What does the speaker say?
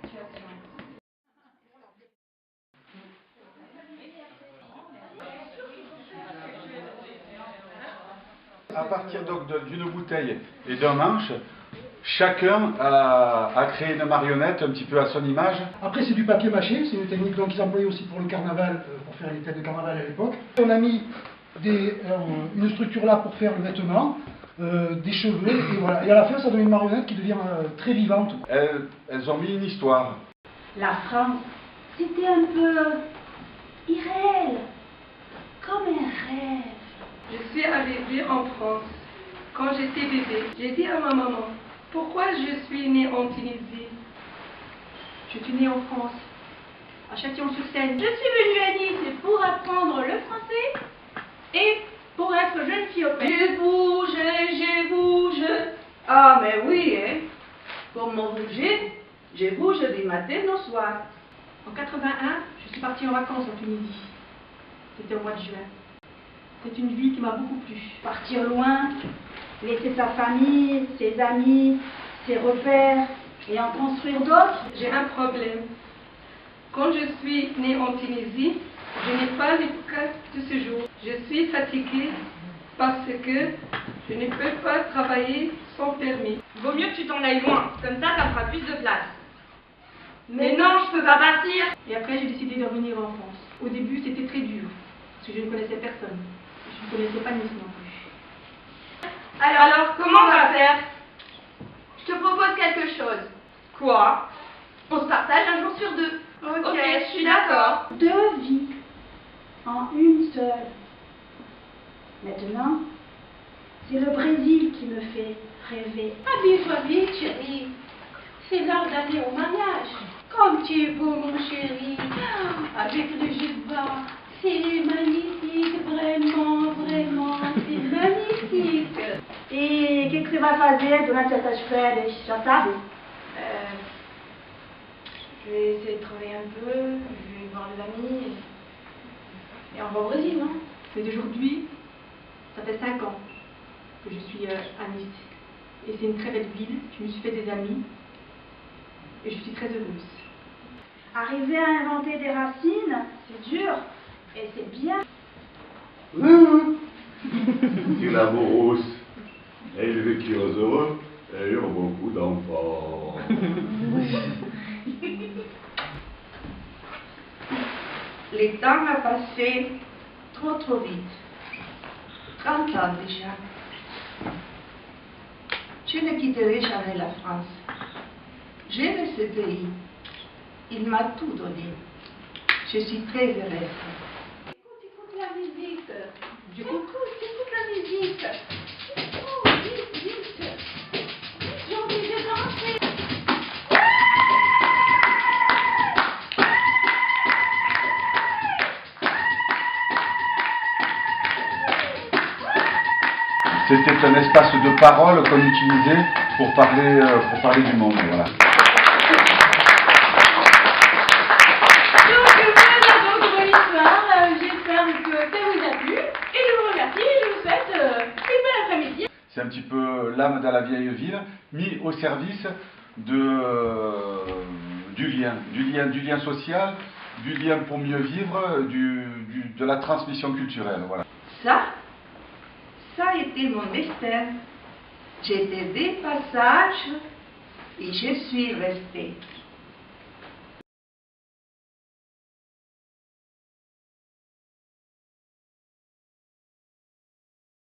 situation. À partir donc d'une bouteille et d'un manche, chacun a créé une marionnette un petit peu à son image. Après c'est du papier mâché, c'est une technique qu'ils employaient aussi pour le carnaval, pour faire les têtes de carnaval à l'époque. On a mis une structure là pour faire le vêtement, des cheveux, et voilà. Et à la fin ça donne une marionnette qui devient très vivante. Elles ont mis une histoire. La France, c'était un peu irréel, comme un rêve. Je suis arrivée en France quand j'étais bébé. J'ai dit à ma maman, pourquoi je suis née en Tunisie? Je suis née en France, à Châtillon-sur-Seine. Je suis venue à Nice pour apprendre le français et pour être jeune fille au pays. Je bouge. Ah, mais oui, hein. Comment bouger? Je bouge du matin au soir. En 81, je suis partie en vacances en Tunisie. C'était au mois de juin. C'est une vie qui m'a beaucoup plu. Partir loin, laisser sa famille, ses amis, ses repères et en construire d'autres. J'ai un problème. Quand je suis née en Tunisie, je n'ai pas l'éducation de ce jour. Je suis fatiguée parce que je ne peux pas travailler sans permis. Vaut mieux que tu t'en ailles loin, comme ça fera plus de place. Mais non, je peux pas partir. Et après, j'ai décidé de revenir en France. Au début, c'était très dur, parce que je ne connaissais personne. Je ne connaissais pas Nice non plus. Alors, comment on va faire? Je te propose quelque chose. Quoi? On se partage un jour sur deux. Ok, je suis d'accord. 2 vies en une seule. Maintenant, c'est le Brésil qui me fait rêver. Habille-toi vite, chérie. C'est l'heure d'aller au mariage. Comme tu es beau, mon chéri. Avec le jubba. C'est magnifique, vraiment, vraiment. C'est magnifique. E o que você vai fazer durante essas férias? Já sabe? Je vais essayer de travailler un peu, je vais voir les amis. Et on va au Brésil, non? Mais d'aujourd'hui, ça fait 5 ans que je suis à Nice. Et c'est une très belle ville, je me suis fait des amis. Et je suis très heureuse. Arriver à inventer des racines, c'est dur. Et c'est bien. Si l'amour et ils vécurent heureux et eurent beaucoup d'enfants. Le temps a passé trop vite. 30 ans déjà. Je ne quitterai jamais la France. J'aime ce pays. Il m'a tout donné. Je suis très heureuse. Écoute la musique. Écoute la musique. Oh, vite. J'ai envie de danser. C'était un espace de parole qu'on utilisait pour parler du monde. Voilà. J'espère que ça vous a plu et je vous remercie et je vous souhaite une belle après-midi. C'est un petit peu l'âme de la vieille ville mis au service du lien social, du lien pour mieux vivre, de la transmission culturelle. Voilà. Ça a été mon destin. J'étais des passages et je suis restée.